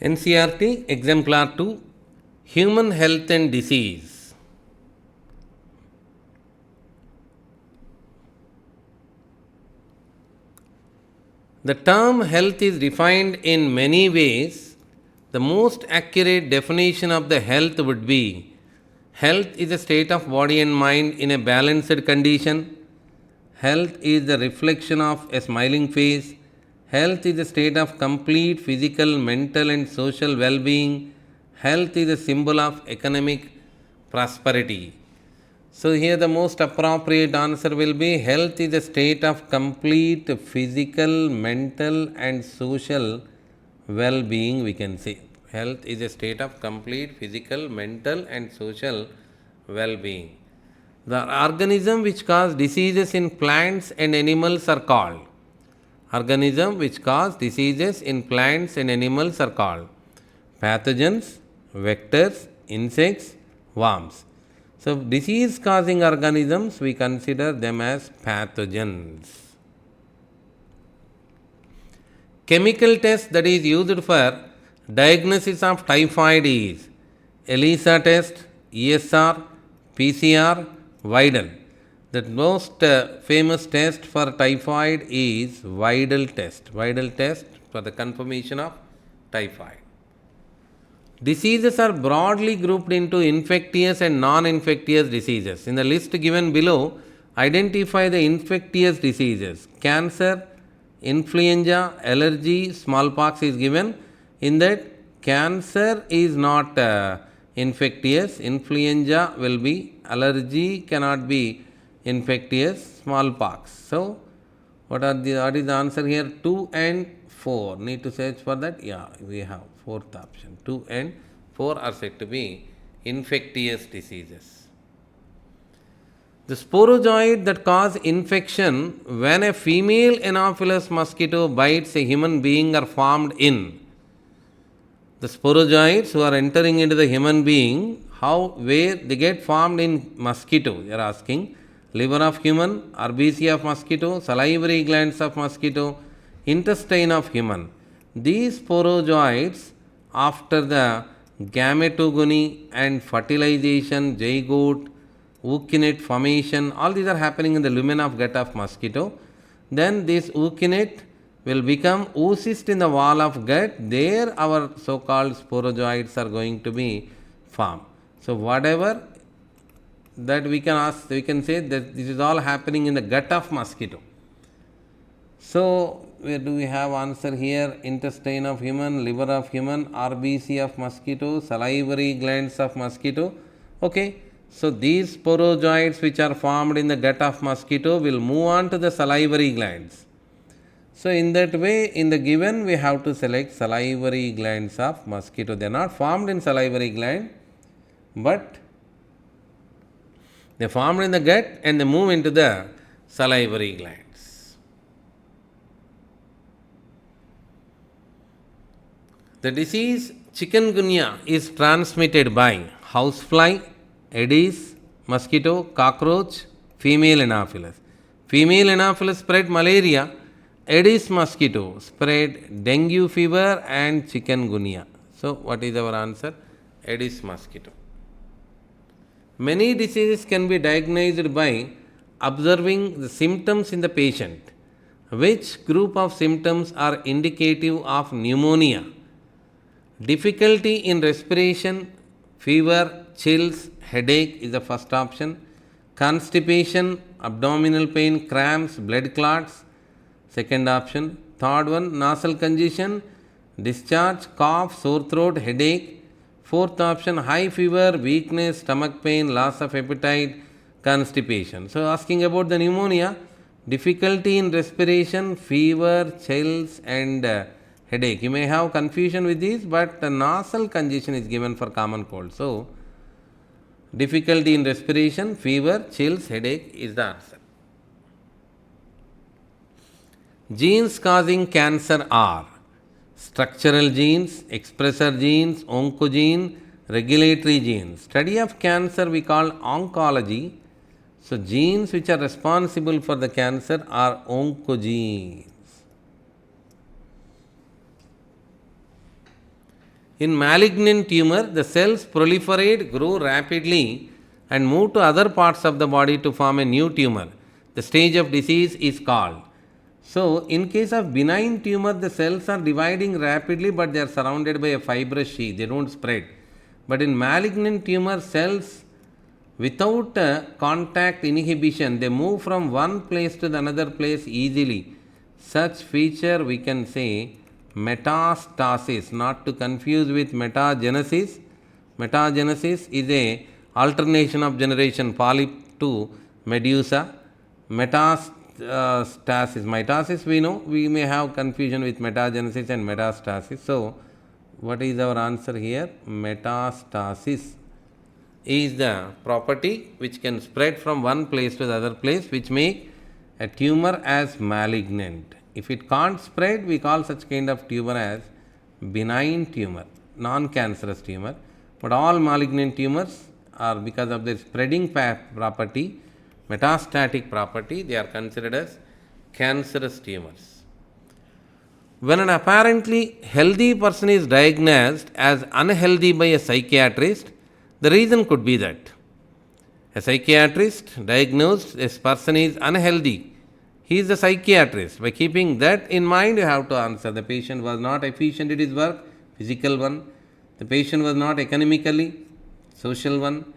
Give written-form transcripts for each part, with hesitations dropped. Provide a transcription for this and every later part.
NCRT Exemplar 2 Human Health and Disease. The term health is defined in many ways. The most accurate definition of the health would be health is a state of body and mind in a balanced condition. Health is the reflection of a smiling face. Health is a state of complete physical, mental, and social well being. Health is a symbol of economic prosperity. So, here the most appropriate answer will be health is a state of complete physical, mental, and social well being, we can say. Health is a state of complete physical, mental, and social well being. The organism which cause diseases in plants and animals are called. Organism which cause diseases in plants and animals are called pathogens, vectors, insects, worms. So, disease causing organisms we consider them as pathogens. Chemical test that is used for diagnosis of typhoid is ELISA-Test, ESR, PCR, Widal. The most famous test for typhoid is Widal-Test. Widal-Test for the confirmation of typhoid. Diseases are broadly grouped into infectious and non-infectious diseases. In the list given below, identify the infectious diseases. Cancer, influenza, allergy, smallpox is given. In that, cancer is not infectious, influenza will be, allergy cannot be infectious, smallpox. So, what is the answer here? 2 and 4. Need to search for that? Yeah, we have fourth option. 2 and 4 are said to be infectious diseases. The sporozoid that cause infection when a female Anopheles mosquito bites a human being are formed in. The sporozoids who are entering into the human being, where they get formed in mosquito, you are asking. Liver of human, RBC of mosquito, salivary glands of mosquito, intestine of human. These sporozoids, after the gametogony and fertilization, zygote, ookinete formation, all these are happening in the lumen of gut of mosquito. Then this ookinete will become oocyst in the wall of gut. There our so-called sporozoids are going to be formed. So, whatever that we can say that this is all happening in the gut of mosquito. So, where do we have answer here? Intestine of human, liver of human, RBC of mosquito, salivary glands of mosquito. Okay. So, these sporozoids which are formed in the gut of mosquito will move on to the salivary glands. So, in that way, in the given we have to select salivary glands of mosquito. They are not formed in salivary gland, but they formed in the gut and they move into the salivary glands. The disease chikungunya is transmitted by housefly, Aedes, mosquito, cockroach, female Anopheles. Female Anopheles spread malaria, Aedes mosquito spread dengue fever and chikungunya. So, what is our answer? Aedes mosquito. Many diseases can be diagnosed by observing the symptoms in the patient. Which group of symptoms are indicative of pneumonia? Difficulty in respiration, fever, chills, headache is the first option. Constipation, abdominal pain, cramps, blood clots, second option. Third one, nasal congestion, discharge, cough, sore throat, headache. Fourth option, high fever, weakness, stomach pain, loss of appetite, constipation. So, asking about the pneumonia, difficulty in respiration, fever, chills and headache. You may have confusion with these, but the nasal congestion is given for common cold. So, difficulty in respiration, fever, chills, headache is the answer. Genes causing cancer are structural genes, expressor genes, oncogene, regulatory genes. Study of cancer we call oncology. So, genes which are responsible for the cancer are oncogenes. In malignant tumor, the cells proliferate, grow rapidly, and move to other parts of the body to form a new tumor. The stage of disease is called. So, in case of benign tumor, the cells are dividing rapidly, but they are surrounded by a fibrous sheath. They don't spread. But in malignant tumor, cells without contact inhibition, they move from one place to the another place easily. Such feature we can say metastasis, not to confuse with metagenesis. Metagenesis is a alternation of generation polyp to medusa. Metastasis we know, we may have confusion with metagenesis and metastasis. So, what is our answer here? Metastasis is the property which can spread from one place to the other place, which make a tumor as malignant. If it can't spread, we call such kind of tumor as benign tumor, non-cancerous tumor. But all malignant tumors are, because of their spreading property, metastatic property, they are considered as cancerous tumors. When an apparently healthy person is diagnosed as unhealthy by a psychiatrist, the reason could be that a psychiatrist diagnosed this person is unhealthy. He is the psychiatrist. By keeping that in mind, you have to answer. The patient was not efficient in his work, physical one. The patient was not economically, social one.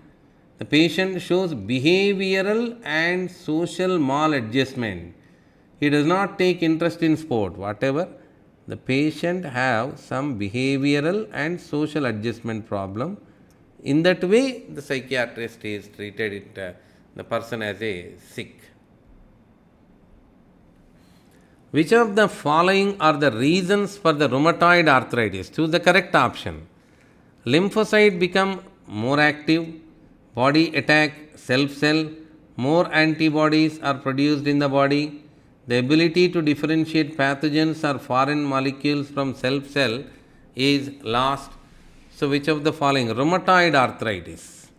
The patient shows behavioral and social maladjustment. He does not take interest in sport, whatever. The patient have some behavioral and social adjustment problem. In that way, the psychiatrist is treated the person as a sick. Which of the following are the reasons for the rheumatoid arthritis? Choose the correct option. Lymphocyte become more active, body attack self-cell, more antibodies are produced in the body, the ability to differentiate pathogens or foreign molecules from self-cell is lost. So, which of the following? Rheumatoid arthritis.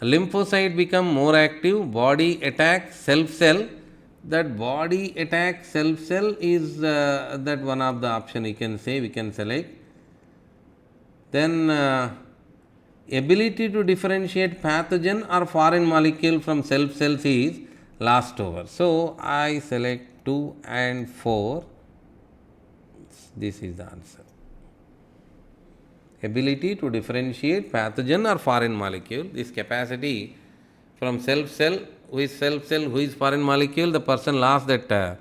Lymphocyte become more active, body attack self-cell. That body attack self-cell is that one of the option we can say, we can select. Then ability to differentiate pathogen or foreign molecule from self-cells is last over. So, I select 2 and 4. This is the answer. Ability to differentiate pathogen or foreign molecule. This capacity from self-cell, who is self-cell, who is foreign molecule, the person lost that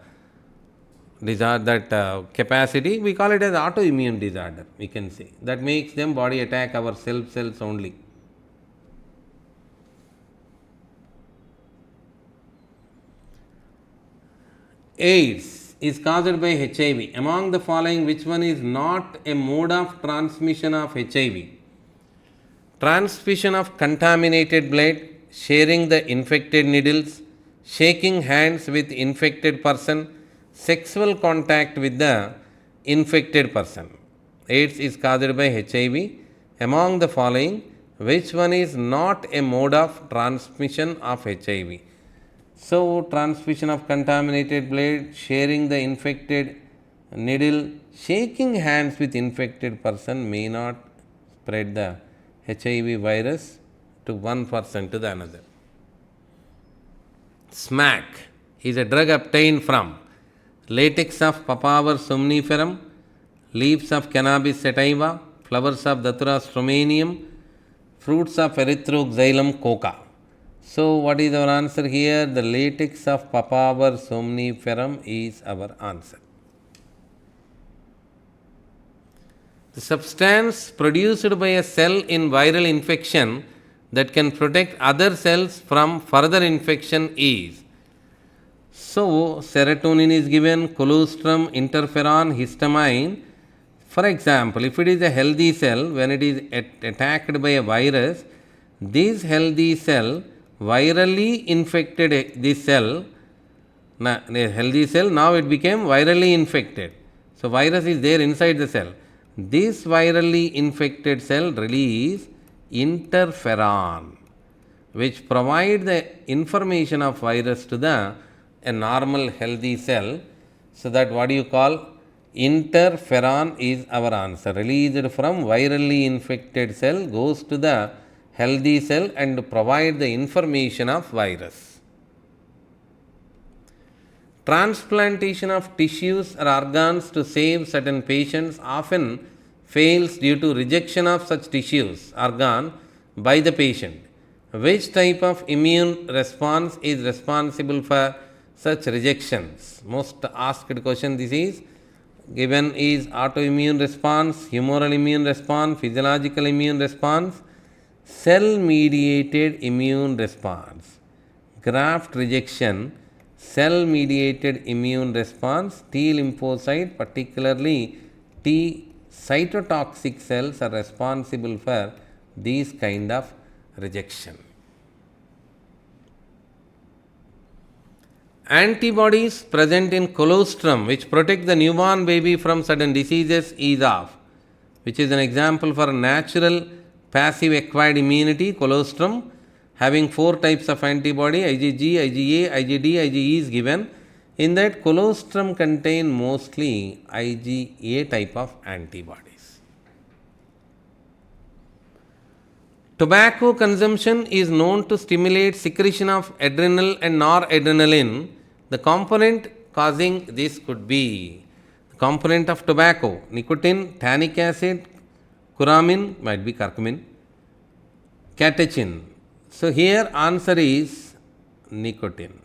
capacity. We call it as autoimmune disorder, we can say. That makes them body attack our self-cells only. AIDS is caused by HIV. Among the following, which one is not a mode of transmission of HIV? Transmission of contaminated blood, sharing the infected needles, shaking hands with infected person, sexual contact with the infected person. AIDS is caused by HIV. Among the following, which one is not a mode of transmission of HIV? So, transmission of contaminated blood, sharing the infected needle, shaking hands with infected person may not spread the HIV virus to one person to the another. Smack is a drug obtained from latex of Papaver somniferum, leaves of Cannabis sativa, flowers of Datura stromanium, fruits of Erythroxylum coca. So, what is our answer here? The latex of Papaver somniferum is our answer. The substance produced by a cell in viral infection that can protect other cells from further infection is. So, serotonin is given, colostrum, interferon, histamine. For example, if it is a healthy cell, when it is attacked by a virus, this healthy cell virally infected this cell, a healthy cell, now it became virally infected. So, virus is there inside the cell. This virally infected cell release interferon, which provide the information of virus to a normal healthy cell. So, that what do you call? Interferon is our answer. Released from virally infected cell goes to the healthy cell and provide the information of virus. Transplantation of tissues or organs to save certain patients often fails due to rejection of such tissues organ by the patient. Which type of immune response is responsible for such rejections? Most asked question this is. Given is autoimmune response, humoral immune response, physiological immune response, cell mediated immune response, graft rejection, cell mediated immune response, T lymphocyte, particularly T cytotoxic cells are responsible for these kind of rejection. Antibodies present in colostrum which protect the newborn baby from certain diseases is of, which is an example for natural passive acquired immunity. Colostrum having 4 types of antibody, IgG, IgA, IgD, IgE is given. In that, colostrum contain mostly IgA type of antibodies. Tobacco consumption is known to stimulate secretion of adrenal and noradrenaline. The component causing this could be the component of tobacco, nicotine, tannic acid, curcumin, might be curcumin, catechin. So here answer is nicotine.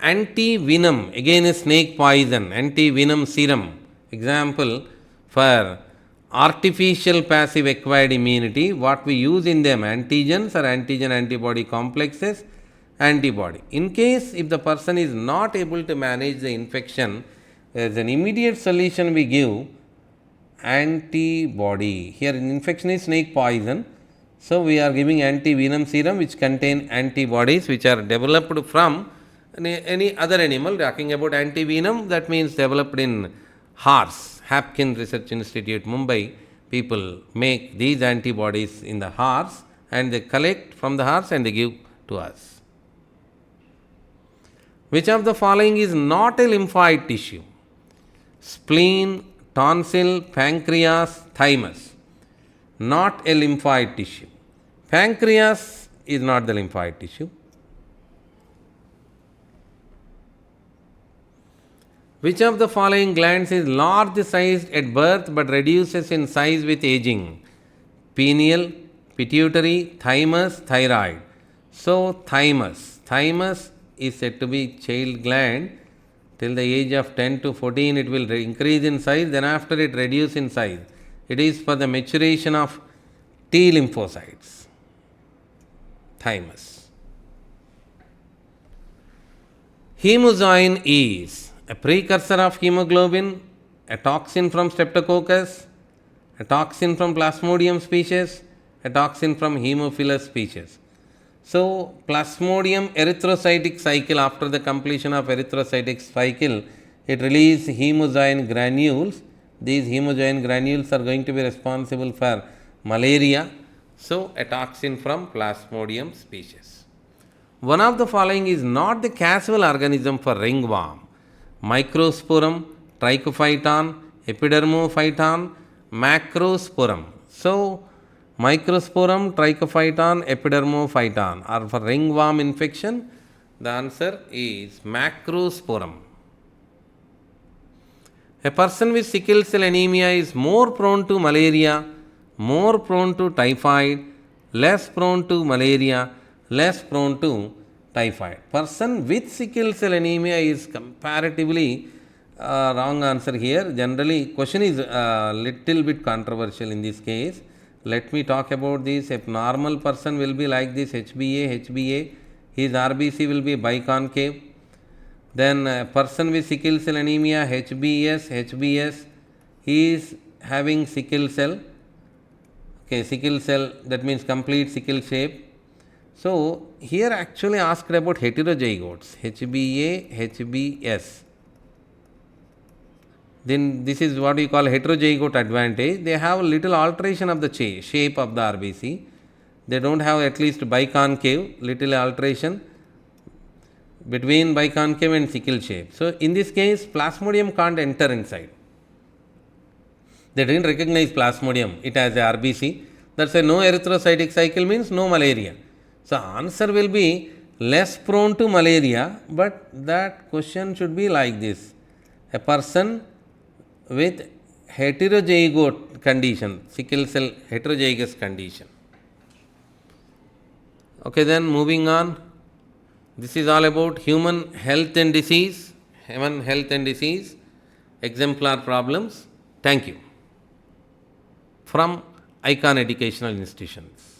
Anti-venom, again a snake poison, anti-venom serum. Example for artificial passive acquired immunity, what we use in them, antigens or antigen antibody complexes, antibody. In case if the person is not able to manage the infection, there is an immediate solution we give, antibody. Here infection is snake poison, so we are giving anti-venom serum which contain antibodies which are developed from any other animal. Talking about anti-venom, that means developed in horse. Hapkin Research Institute, Mumbai, people make these antibodies in the horse and they collect from the horse and they give to us. Which of the following is not a lymphoid tissue? Spleen, tonsil, pancreas, thymus. Not a lymphoid tissue. Pancreas is not the lymphoid tissue. Which of the following glands is large sized at birth but reduces in size with aging? Pineal, pituitary, thymus, thyroid. So, thymus. Thymus is said to be child gland. Till the age of 10 to 14 it will increase in size, then after it reduce in size. It is for the maturation of T lymphocytes. Thymus. Hemozoin is a precursor of hemoglobin, a toxin from Streptococcus, a toxin from Plasmodium species, a toxin from Haemophilus species. So, Plasmodium erythrocytic cycle, after the completion of erythrocytic cycle, it releases hemozoin granules. These hemozoin granules are going to be responsible for malaria. So, a toxin from Plasmodium species. One of the following is not the casual organism for ringworm. Microsporum, trichophyton, epidermophyton, macrosporum. So, microsporum, trichophyton, epidermophyton are for ringworm infection. The answer is macrosporum. A person with sickle cell anemia is more prone to malaria, more prone to typhoid, less prone to malaria, less prone to typhoid. Person with sickle cell anemia is comparatively wrong answer here. Generally, question is little bit controversial in this case. Let me talk about this. A normal person will be like this, HbA, his RBC will be biconcave. Then a person with sickle cell anemia, HbS, he is having sickle cell. Okay, sickle cell, that means complete sickle shape. So, here actually asked about heterozygotes, HbA, HbS. Then this is what we call heterozygote advantage. They have a little alteration of the shape of the RBC. They don't have at least biconcave, little alteration. between biconcave and sickle shape. So, in this case plasmodium can't enter inside. They didn't recognize plasmodium, it has a RBC. That's a no erythrocytic cycle means no malaria. So, answer will be less prone to malaria, but that question should be like this: a person with heterozygote condition, sickle cell heterozygous condition. Okay, then moving on. This is all about human health and disease, exemplar problems. Thank you. From Icon Educational Institutions.